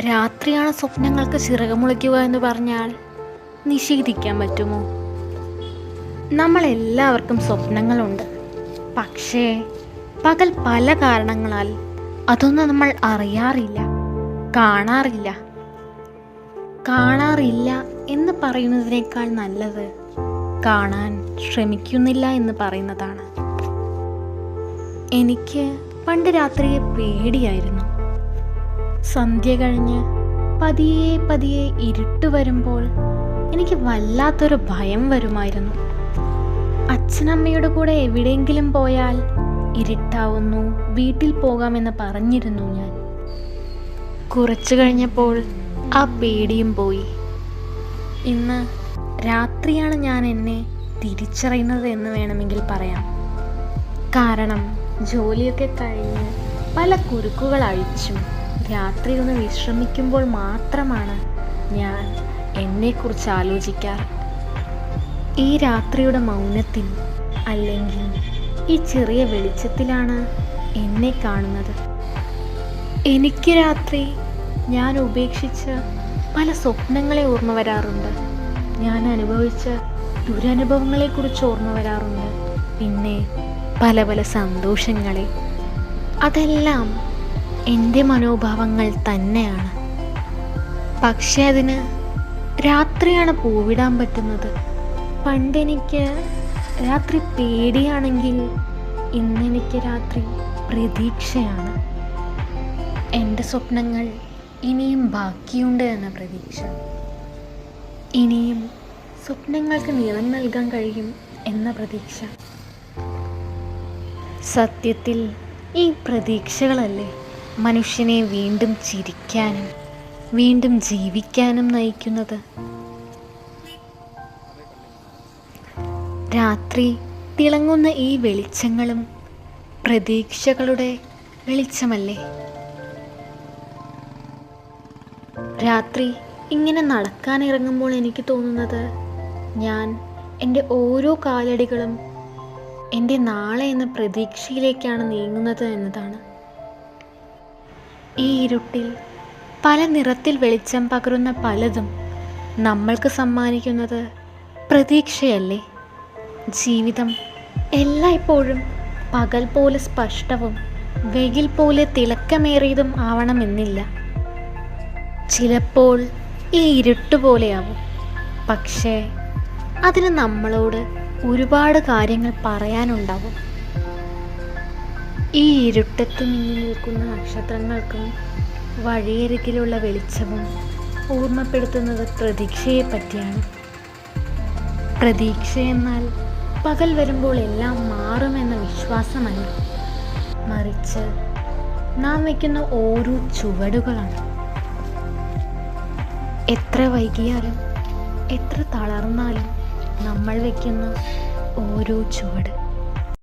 രാത്രിയാണ് സ്വപ്നങ്ങൾക്ക് ചിറകുമുളയ്ക്കുക എന്ന് പറഞ്ഞാൽ നിഷേധിക്കാൻ പറ്റുമോ? നമ്മളെല്ലാവർക്കും സ്വപ്നങ്ങളുണ്ട്. പക്ഷേ പകൽ പല കാരണങ്ങളാൽ അതൊന്നും നമ്മൾ അറിയാറില്ല, കാണാറില്ല എന്ന് പറയുന്നതിനേക്കാൾ നല്ലത് കാണാൻ ശ്രമിക്കുന്നില്ല എന്ന് പറയുന്നതാണ്. എനിക്ക് പണ്ട് രാത്രിയെ പേടിയായിരുന്നു. സന്ധ്യ കഴിഞ്ഞ് പതിയെ ഇരുട്ട് വരുമ്പോൾ എനിക്ക് വല്ലാത്തൊരു ഭയം വരുമായിരുന്നു. അച്ഛനമ്മയുടെ കൂടെ എവിടെയെങ്കിലും പോയാൽ ഇരുട്ടാവുന്നു, വീട്ടിൽ പോകാമെന്ന് പറഞ്ഞിരുന്നു ഞാൻ. കുറച്ചു കഴിഞ്ഞപ്പോൾ ആ പേടിയും പോയി. ഇന്ന് രാത്രിയാണ് ഞാൻ എന്നെ തിരിച്ചറിയുന്നത് എന്ന് വേണമെങ്കിൽ പറയാം. കാരണം ജോലിയൊക്കെ കഴിഞ്ഞ് പല കുരുക്കുകൾ അഴിച്ചും രാത്രി ഒന്ന് വിശ്രമിക്കുമ്പോൾ മാത്രമാണ് ഞാൻ എന്നെക്കുറിച്ച് ആലോചിക്കാറ്. ഈ രാത്രിയുടെ മൗനത്തിൽ അല്ലെങ്കിൽ ഈ ചെറിയ വെളിച്ചത്തിലാണ് എന്നെ കാണുന്നത്. എനിക്ക് രാത്രി ഞാൻ ഉപേക്ഷിച്ച പല സ്വപ്നങ്ങളെ ഓർമ്മ വരാറുണ്ട്. ഞാൻ അനുഭവിച്ച ദുരനുഭവങ്ങളെക്കുറിച്ച് ഓർമ്മ വരാറുണ്ട്. പിന്നെ പല സന്തോഷങ്ങളെ. അതെല്ലാം എൻ്റെ മനോഭാവങ്ങൾ തന്നെയാണ്. പക്ഷേ അതിന് രാത്രിയാണ് പൂവിടാൻ പറ്റുന്നത്. പണ്ടെനിക്ക് രാത്രി പേടിയാണെങ്കിൽ ഇന്നെനിക്ക് രാത്രി പ്രതീക്ഷയാണ്. എൻ്റെ സ്വപ്നങ്ങൾ ഇനിയും ബാക്കിയുണ്ട് എന്ന പ്രതീക്ഷ. ഇനിയും സ്വപ്നങ്ങൾക്ക് നിറം നൽകാൻ കഴിയും എന്ന പ്രതീക്ഷ. സത്യത്തിൽ ഈ പ്രതീക്ഷകളല്ലേ മനുഷ്യനെ വീണ്ടും ചിരിക്കാനും വീണ്ടും ജീവിക്കാനും നയിക്കുന്നത്. രാത്രി തിളങ്ങുന്ന ഈ വെളിച്ചങ്ങളും പ്രതീക്ഷകളുടെ വെളിച്ചമല്ലേ? രാത്രി ഇങ്ങനെ നടക്കാനിറങ്ങുമ്പോൾ എനിക്ക് തോന്നുന്നത് ഞാൻ എൻ്റെ ഓരോ കാലടികളും എൻ്റെ നാളെ എന്ന പ്രതീക്ഷയിലേക്കാണ് നീങ്ങുന്നത് എന്നതാണ്. ഈ ഇരുട്ടിൽ പല നിറത്തിൽ വെളിച്ചം പകരുന്ന പലതും നമ്മൾക്ക് സമ്മാനിക്കുന്നത് പ്രതീക്ഷയല്ലേ? ജീവിതം എല്ലായ്പ്പോഴും പകൽ പോലെ സ്പഷ്ടവും വെയിൽ പോലെ തിളക്കമേറിയതും ആവണമെന്നില്ല. ചിലപ്പോൾ ഈ ഇരുട്ട് പോലെയാവും. പക്ഷേ അതിന് നമ്മളോട് ഒരുപാട് കാര്യങ്ങൾ പറയാനുണ്ടാവും. ഈ ഇരുട്ടത്ത് മിന്നി നിൽക്കുന്ന നക്ഷത്രങ്ങൾക്കും വഴിയരികിലുള്ള വെളിച്ചവും ഓർമ്മപ്പെടുത്തുന്നത് പ്രതീക്ഷയെ പറ്റിയാണ്. പ്രതീക്ഷ എന്നാൽ പകൽ വരുമ്പോൾ എല്ലാം മാറുമെന്ന വിശ്വാസമല്ല, മറിച്ച് നാം വയ്ക്കുന്ന ഓരോ ചുവടുകളാണ്. എത്ര വൈകിയാലും എത്ര തളർന്നാലും നമ്മൾ വയ്ക്കുന്ന ഓരോ ചുവട്